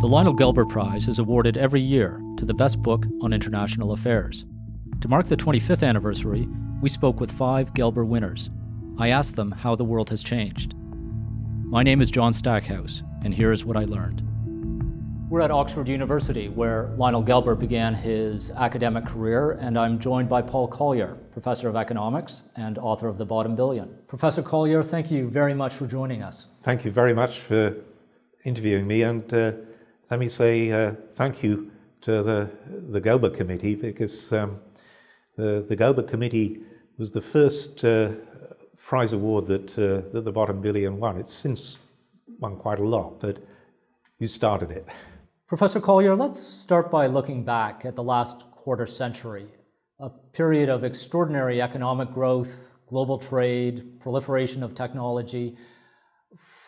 The Lionel Gelber Prize is awarded every year to the best book on international affairs. To mark the 25th anniversary, we spoke with 5 Gelber winners. I asked them how the world has changed. My name is John Stackhouse, and here's what I learned. We're at Oxford University, where Lionel Gelber began his academic career, and I'm joined by Paul Collier, Professor of Economics and author of The Bottom Billion. Professor Collier, thank you very much for joining us. Thank you very much for interviewing me, and let me say thank you to the Gelber Committee, because the Gelber Committee was the first prize award that the Bottom Billion won. It's since won quite a lot, but you started it. Professor Collier, let's start by looking back at the last quarter century, a period of extraordinary economic growth, global trade, proliferation of technology.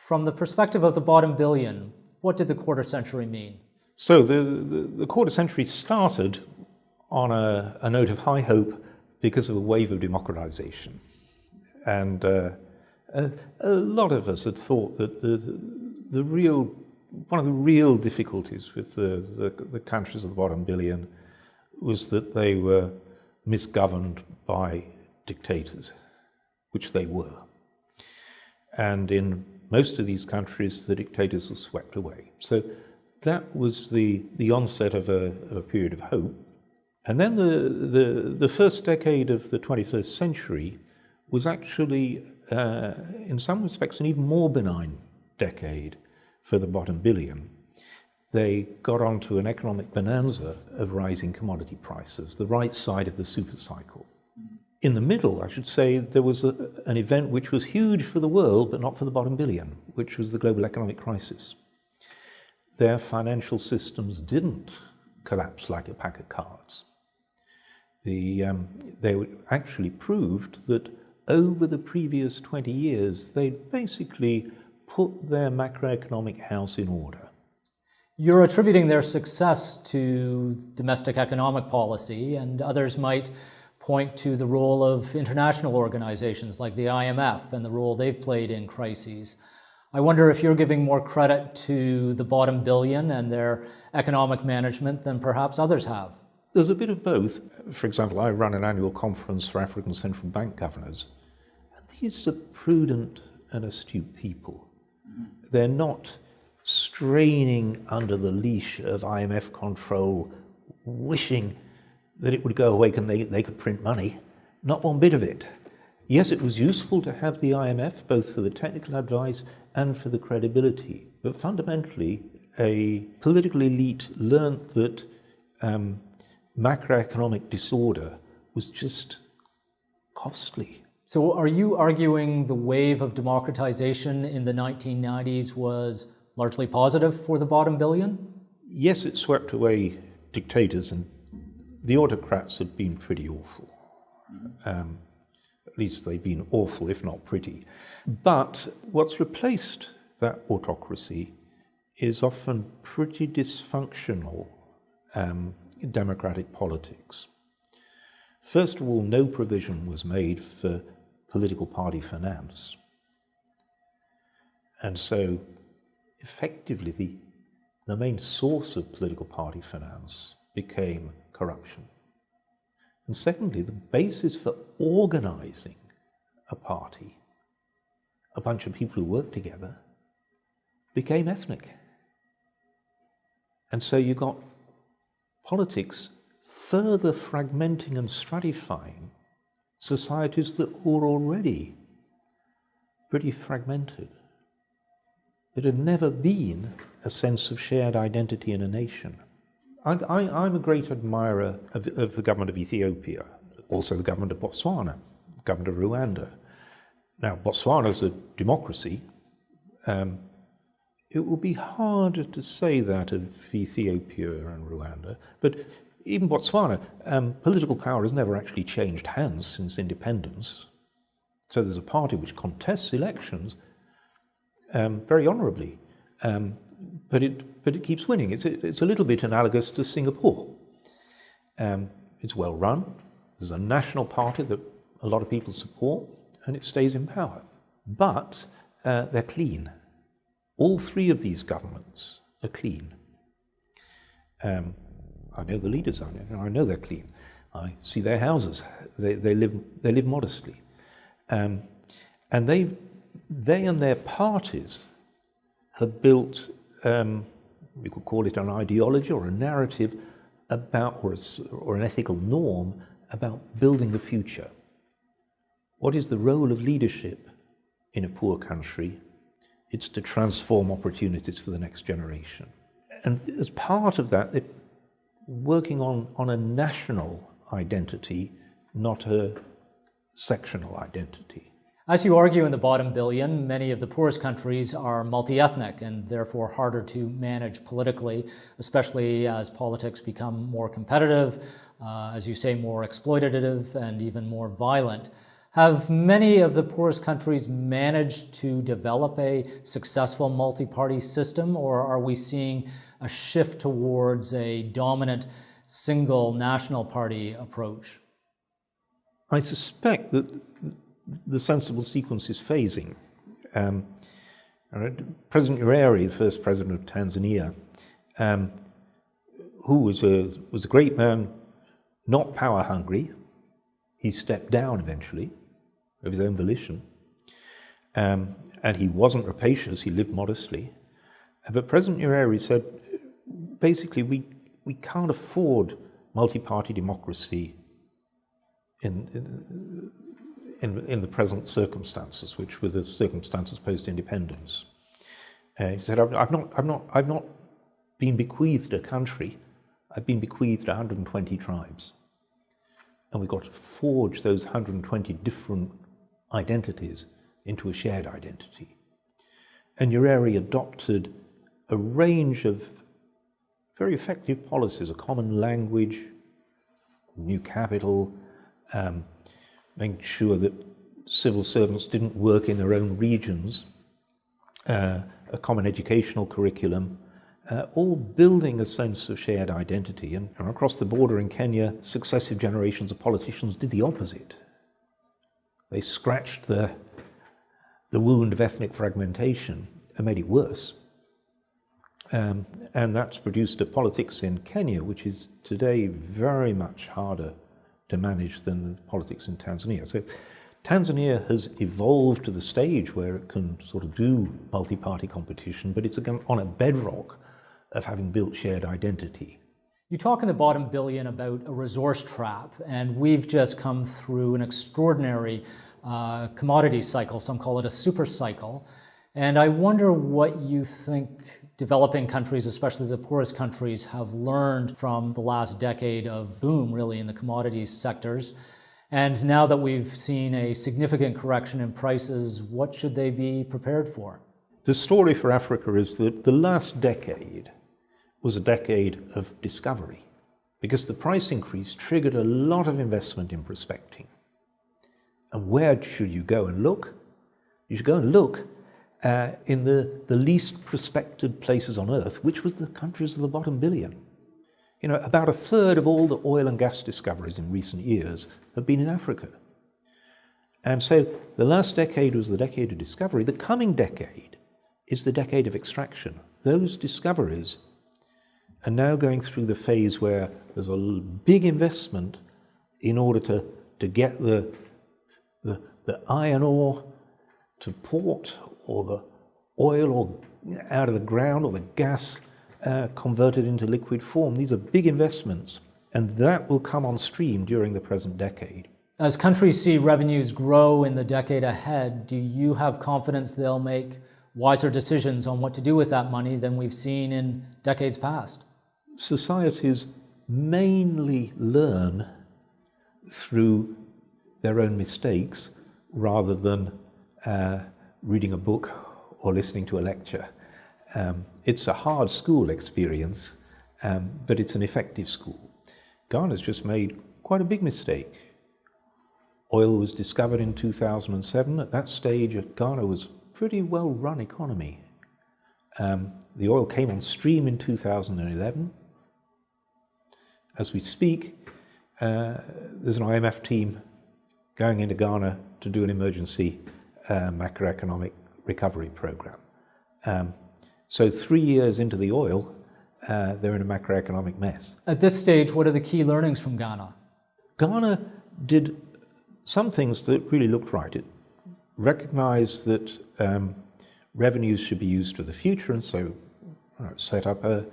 From the perspective of the Bottom Billion, what did the quarter century mean? So the quarter century started on a note of high hope because of a wave of democratization. And a lot of us had thought that one of the real difficulties with the countries of the Bottom Billion was that they were misgoverned by dictators, which they were. And in most of these countries, the dictators were swept away. So that was the onset of a period of hope. And then the first decade of the 21st century was actually, in some respects, an even more benign decade for the Bottom Billion. They got onto an economic bonanza of rising commodity prices, the right side of the super cycle. In the middle, I should say, there was an event which was huge for the world, but not for the Bottom Billion, which was the global economic crisis. Their financial systems didn't collapse like a pack of cards. They actually proved that over the previous 20 years, they'd basically put their macroeconomic house in order. You're attributing their success to domestic economic policy, and others might point to the role of international organizations like the IMF and the role they've played in crises. I wonder if you're giving more credit to the Bottom Billion and their economic management than perhaps others have. There's a bit of both. For example, I run an annual conference for African central bank governors, and these are prudent and astute people. They're not straining under the leash of IMF control, wishing that it would go away and they could print money. Not one bit of it. Yes, it was useful to have the IMF, both for the technical advice and for the credibility. But fundamentally, a political elite learnt that macroeconomic disorder was just costly. So are you arguing the wave of democratization in the 1990s was largely positive for the Bottom Billion? Yes, it swept away dictators, and the autocrats had been pretty awful. At least they've been awful, if not pretty. But what's replaced that autocracy is often pretty dysfunctional democratic politics. First of all, no provision was made for political party finance. And so, effectively, the main source of political party finance became corruption. And secondly, the basis for organizing a party, a bunch of people who work together, became ethnic. And so you got politics further fragmenting and stratifying societies that were already pretty fragmented. There had never been a sense of shared identity in a nation. I'm a great admirer of the government of Ethiopia, also the government of Botswana, the government of Rwanda. Now, Botswana is a democracy. It would be harder to say that of Ethiopia and Rwanda, but even Botswana, political power has never actually changed hands since independence. So there's a party which contests elections very honourably, but it keeps winning. It's a little bit analogous to Singapore. It's well run. There's a national party that a lot of people support, and it stays in power. But they're clean. All three of these governments are clean. I know the leaders. I know they're clean. I see their houses. They live modestly, and they and their parties have built, you could call it an ideology or a narrative about, or an ethical norm about building the future. What is the role of leadership in a poor country? It's to transform opportunities for the next generation. And as part of that, they're working on a national identity, not a sectional identity. As you argue in the bottom billion, many of the poorest countries are multi-ethnic and therefore harder to manage politically, especially as politics become more competitive, as you say, more exploitative and even more violent. Have many of the poorest countries managed to develop a successful multi-party system, or are we seeing a shift towards a dominant single national party approach? I suspect that the sensible sequence is phasing. President Nyerere, the first president of Tanzania, who was a great man, not power hungry. He stepped down eventually of his own volition, and he wasn't rapacious. He lived modestly. But President Nyerere said, basically, we can't afford multi-party democracy in the present circumstances, which were the circumstances post-independence. He said, I've not been bequeathed a country. I've been bequeathed 120 tribes. And we've got to forge those 120 different identities into a shared identity. And Nyerere adopted a range of very effective policies, a common language, new capital, making sure that civil servants didn't work in their own regions, a common educational curriculum, all building a sense of shared identity. And across the border in Kenya, successive generations of politicians did the opposite. They scratched the wound of ethnic fragmentation and made it worse. And that's produced a politics in Kenya, which is today very much harder to manage than the politics in Tanzania. So Tanzania has evolved to the stage where it can sort of do multi-party competition, but it's again on a bedrock of having built shared identity. You talk in the bottom billion about a resource trap, and we've just come through an extraordinary commodity cycle. Some call it a super cycle. And I wonder what you think developing countries, especially the poorest countries, have learned from the last decade of boom, really, in the commodities sectors. And now that we've seen a significant correction in prices, what should they be prepared for? The story for Africa is that the last decade was a decade of discovery, because the price increase triggered a lot of investment in prospecting. And where should you go and look? You should go and look in the least prospected places on earth, which was the countries of the bottom billion. You know, about a third of all the oil and gas discoveries in recent years have been in Africa. And so the last decade was the decade of discovery. The coming decade is the decade of extraction. Those discoveries are now going through the phase where there's a big investment in order to get the iron ore to port, or the oil or out of the ground, or the gas converted into liquid form. These are big investments, and that will come on stream during the present decade. As countries see revenues grow in the decade ahead, do you have confidence they'll make wiser decisions on what to do with that money than we've seen in decades past? Societies mainly learn through their own mistakes rather than reading a book or listening to a lecture. It's a hard school experience, but it's an effective school. Ghana's just made quite a big mistake. Oil was discovered in 2007. At that stage, Ghana was a pretty well-run economy. The oil came on stream in 2011. As we speak, there's an IMF team going into Ghana to do an emergency macroeconomic recovery program. So 3 years into the oil, they're in a macroeconomic mess. At this stage, what are the key learnings from Ghana? Ghana did some things that really looked right. It recognized that revenues should be used for the future, and so set up a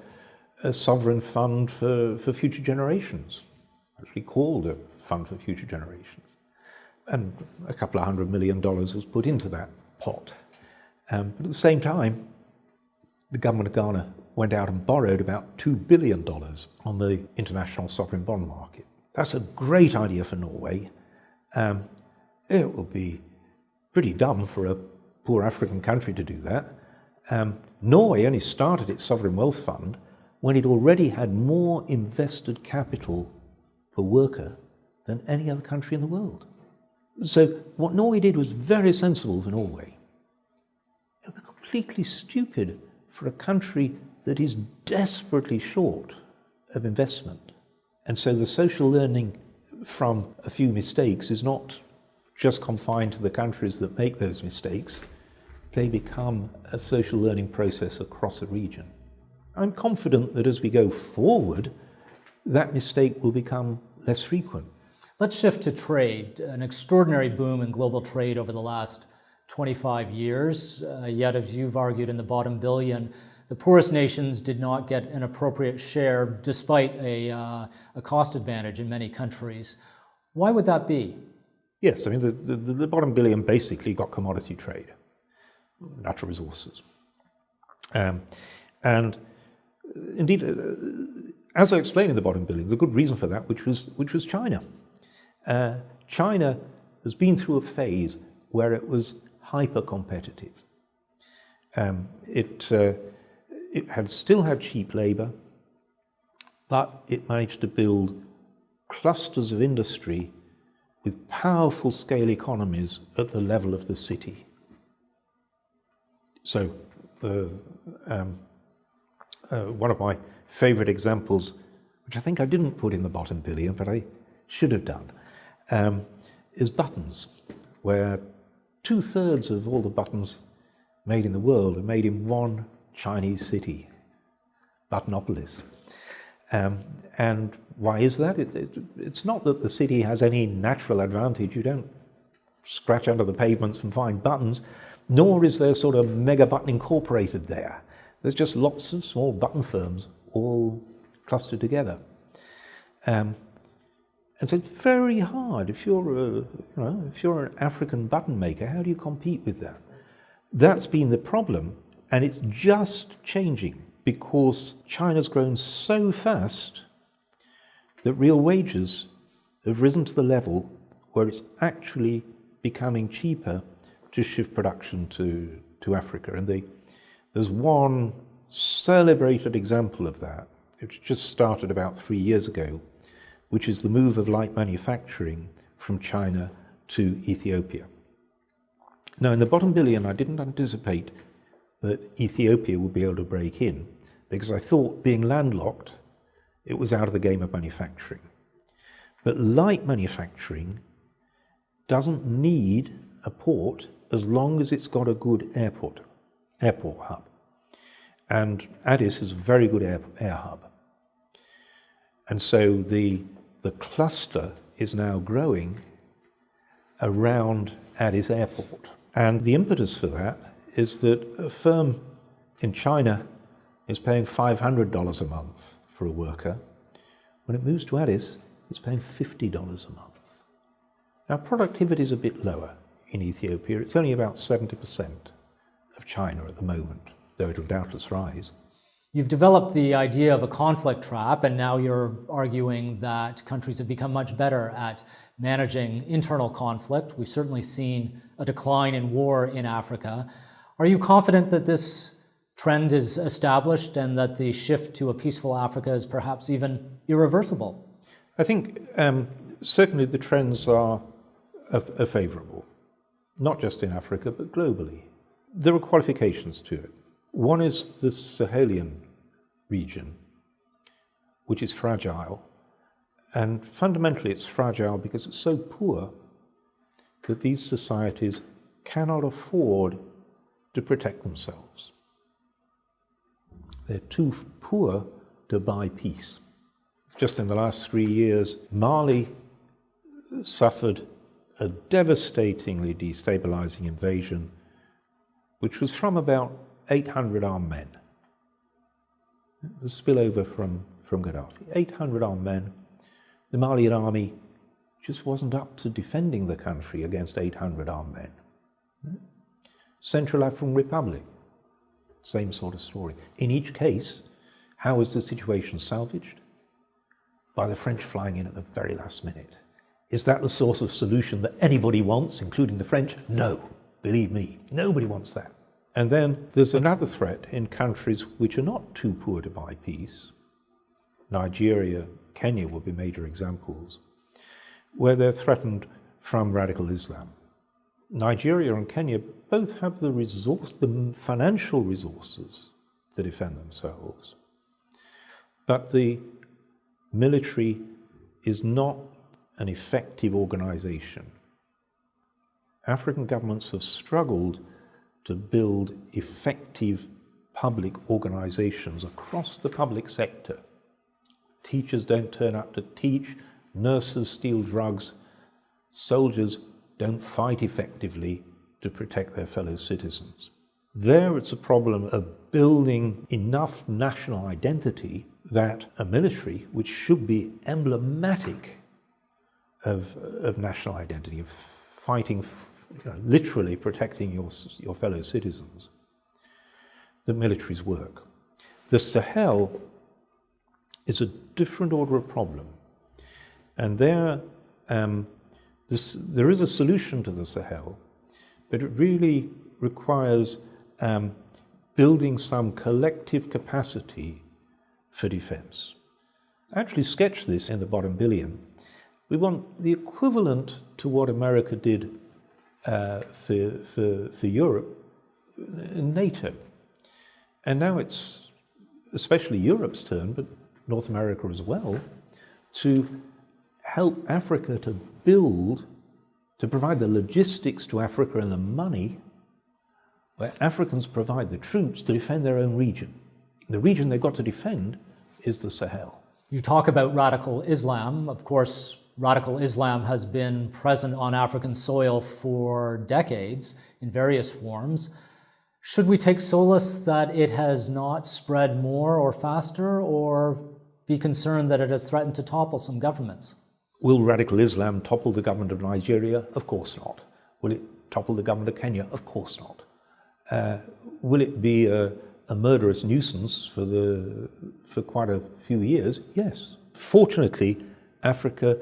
sovereign fund for future generations, actually called a fund for future generations. And a couple of $100 million was put into that pot. But at the same time, the government of Ghana went out and borrowed about $2 billion on the international sovereign bond market. That's a great idea for Norway. It would be pretty dumb for a poor African country to do that. Norway only started its sovereign wealth fund when it already had more invested capital per worker than any other country in the world. So what Norway did was very sensible for Norway. It would be completely stupid for a country that is desperately short of investment. And so the social learning from a few mistakes is not just confined to the countries that make those mistakes. They become a social learning process across a region. I'm confident that as we go forward, that mistake will become less frequent. Let's shift to trade. An extraordinary boom in global trade over the last 25 years. Yet, as you've argued in the bottom billion, the poorest nations did not get an appropriate share despite a cost advantage in many countries. Why would that be? Yes, I mean, the bottom billion basically got commodity trade, natural resources. And indeed, as I explained in the bottom billion, there's a good reason for that, which was China. China has been through a phase where it was hyper-competitive. It had still had cheap labor, but it managed to build clusters of industry with powerful scale economies at the level of the city. So one of my favorite examples, which I think I didn't put in the bottom billion, but I should have done, is buttons, where 2/3 of all the buttons made in the world are made in one Chinese city, Buttonopolis. And why is that? It's not that the city has any natural advantage. You don't scratch under the pavements and find buttons, nor is there sort of Mega Button Incorporated there. There's just lots of small button firms all clustered together. And so it's very hard. If you're an African button maker, how do you compete with that? That's been the problem, and it's just changing because China's grown so fast that real wages have risen to the level where it's actually becoming cheaper to shift production to Africa. And there's one celebrated example of that, which just started about 3 years ago, which is the move of light manufacturing from China to Ethiopia. Now, in the bottom billion, I didn't anticipate that Ethiopia would be able to break in, because I thought, being landlocked, it was out of the game of manufacturing. But light manufacturing doesn't need a port as long as it's got a good airport hub. And Addis is a very good air hub. And so the cluster is now growing around Addis Airport. And the impetus for that is that a firm in China is paying $500 a month for a worker. When it moves to Addis, it's paying $50 a month. Now, productivity is a bit lower in Ethiopia. It's only about 70% of China at the moment, though it'll doubtless rise. You've developed the idea of a conflict trap, and now you're arguing that countries have become much better at managing internal conflict. We've certainly seen a decline in war in Africa. Are you confident that this trend is established and that the shift to a peaceful Africa is perhaps even irreversible? I think certainly the trends are favourable, not just in Africa, but globally. There are qualifications to it. One is the Sahelian region, which is fragile. And fundamentally, it's fragile because it's so poor that these societies cannot afford to protect themselves. They're too poor to buy peace. Just in the last 3 years, Mali suffered a devastatingly destabilizing invasion, which was from about 800 armed men. The spillover from Gaddafi. 800 armed men. The Malian army just wasn't up to defending the country against 800 armed men. Central African Republic, same sort of story. In each case, how was the situation salvaged? By the French flying in at the very last minute. Is that the source of solution that anybody wants, including the French? No, believe me, nobody wants that. And then there's another threat in countries which are not too poor to buy peace. Nigeria, Kenya will be major examples, where they're threatened from radical Islam. Nigeria and Kenya both have the financial resources to defend themselves. But the military is not an effective organization. African governments have struggled to build effective public organizations across the public sector. Teachers don't turn up to teach, nurses steal drugs, soldiers don't fight effectively to protect their fellow citizens. There it's a problem of building enough national identity that a military, which should be emblematic of national identity, of fighting, literally protecting your fellow citizens, the militaries work. The Sahel is a different order of problem. And there is a solution to the Sahel, but it really requires building some collective capacity for defense. I actually sketched this in the bottom billion. We want the equivalent to what America did for Europe in NATO. And now it's especially Europe's turn, but North America as well, to help Africa to build, to provide the logistics to Africa and the money, where Africans provide the troops to defend their own region. The region they've got to defend is the Sahel. You talk about radical Islam. Of course, radical Islam has been present on African soil for decades in various forms. Should we take solace that it has not spread more or faster, or be concerned that it has threatened to topple some governments? Will radical Islam topple the government of Nigeria? Of course not. Will it topple the government of Kenya? Of course not. Will it be a murderous nuisance for quite a few years? Yes. Fortunately, Africa,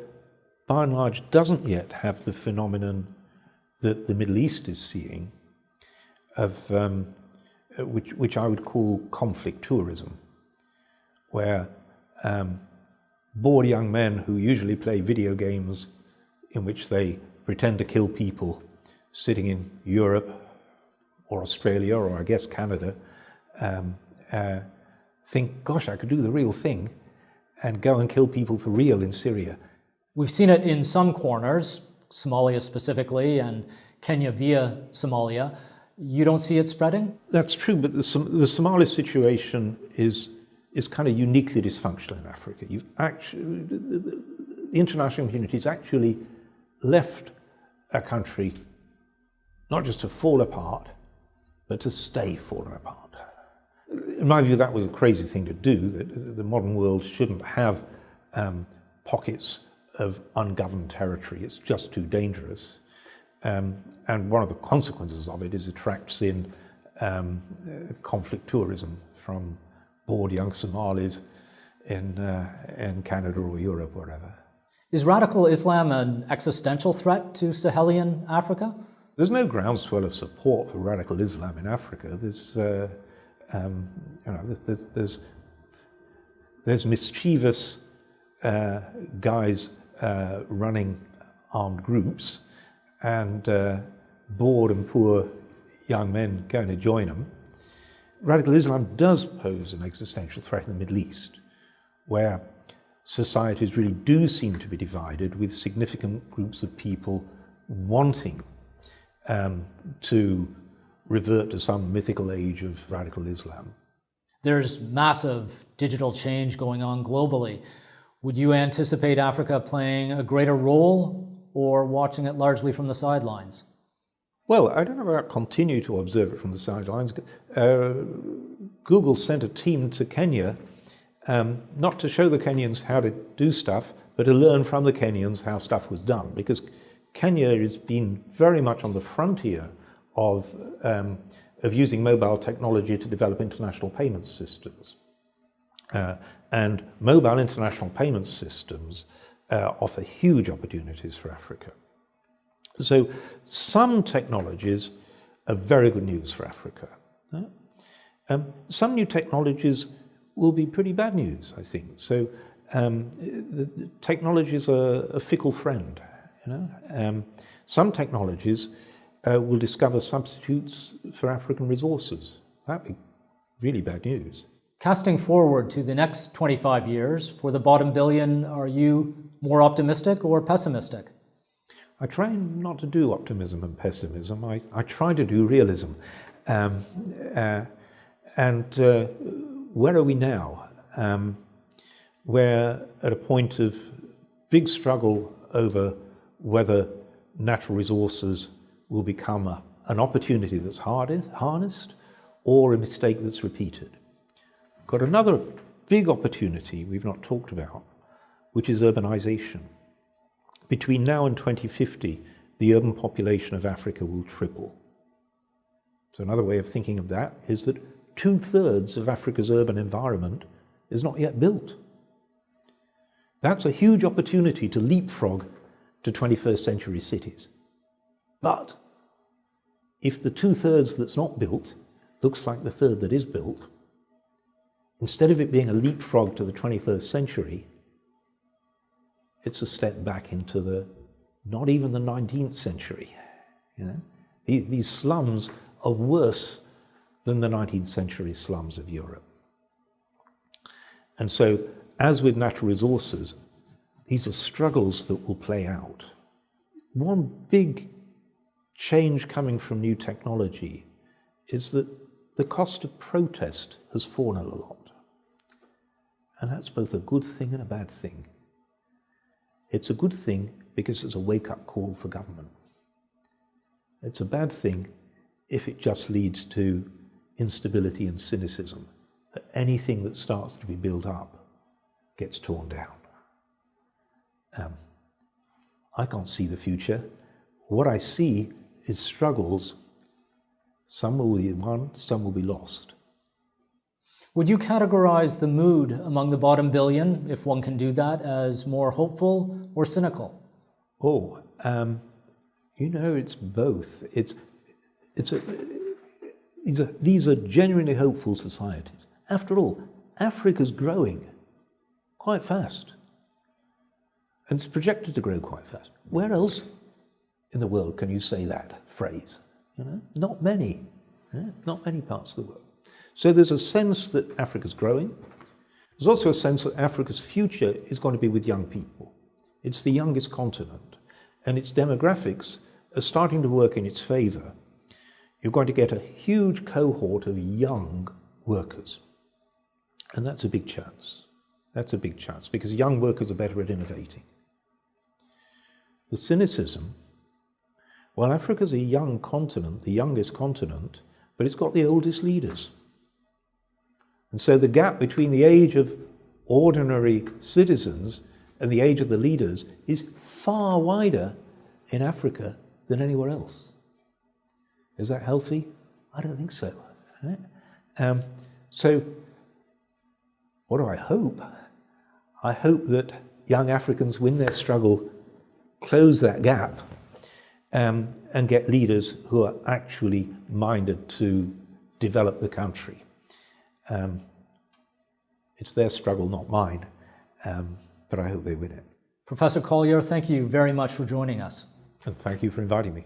by and large, doesn't yet have the phenomenon that the Middle East is seeing, of which I would call conflict tourism, where bored young men who usually play video games in which they pretend to kill people sitting in Europe or Australia or I guess Canada think, gosh, I could do the real thing and go and kill people for real in Syria. We've seen it in some corners, Somalia specifically, and Kenya via Somalia. You don't see it spreading? That's true, but the Somali situation is kind of uniquely dysfunctional in Africa. The international community has actually left a country not just to fall apart, but to stay falling apart. In my view, that was a crazy thing to do. That the modern world shouldn't have pockets of ungoverned territory. It's just too dangerous. And one of the consequences of it is it attracts in conflict tourism from bored young Somalis in Canada or Europe, wherever. Is radical Islam an existential threat to Sahelian Africa? There's no groundswell of support for radical Islam in Africa. There's mischievous guys running armed groups, and bored and poor young men going to join them. Radical Islam does pose an existential threat in the Middle East, where societies really do seem to be divided, with significant groups of people wanting to revert to some mythical age of radical Islam. There's massive digital change going on globally. Would you anticipate Africa playing a greater role or watching it largely from the sidelines? Well, I don't know about continue to observe it from the sidelines. Google sent a team to Kenya, not to show the Kenyans how to do stuff, but to learn from the Kenyans how stuff was done, because Kenya has been very much on the frontier of using mobile technology to develop international payment systems. And mobile international payment systems offer huge opportunities for Africa. So some technologies are very good news for Africa. Some new technologies will be pretty bad news, I think. So the technologies are a fickle friend. Some technologies will discover substitutes for African resources. That'd be really bad news. Casting forward to the next 25 years, for the bottom billion, are you more optimistic or pessimistic? I try not to do optimism and pessimism. I try to do realism. Where are we now? We're at a point of big struggle over whether natural resources will become an opportunity that's harnessed or a mistake that's repeated. Got another big opportunity we've not talked about, which is urbanization. Between now and 2050, the urban population of Africa will triple. So another way of thinking of that is that 2/3 of Africa's urban environment is not yet built. That's a huge opportunity to leapfrog to 21st century cities. But if the 2/3 that's not built looks like the third that is built, instead of it being a leapfrog to the 21st century, it's a step back into not even the 19th century. These slums are worse than the 19th century slums of Europe. And so, as with natural resources, these are struggles that will play out. One big change coming from new technology is that the cost of protest has fallen a lot. And that's both a good thing and a bad thing. It's a good thing because it's a wake-up call for government. It's a bad thing if it just leads to instability and cynicism, that anything that starts to be built up gets torn down. I can't see the future. What I see is struggles. Some will be won, some will be lost. Would you categorize the mood among the bottom billion, if one can do that, as more hopeful or cynical? It's both. These are genuinely hopeful societies. After all, Africa's growing quite fast. And it's projected to grow quite fast. Where else in the world can you say that phrase? Not many. Not many parts of the world. So there's a sense that Africa's growing. There's also a sense that Africa's future is going to be with young people. It's the youngest continent, and its demographics are starting to work in its favor. You're going to get a huge cohort of young workers. And that's a big chance. That's a big chance, because young workers are better at innovating. The cynicism, well, Africa's a young continent, the youngest continent, but it's got the oldest leaders. And so the gap between the age of ordinary citizens and the age of the leaders is far wider in Africa than anywhere else. Is that healthy? I don't think so. Right? So what do I hope? I hope that young Africans win their struggle, close that gap, and get leaders who are actually minded to develop the country. It's their struggle, not mine, but I hope they win it. Professor Collier, thank you very much for joining us. And thank you for inviting me.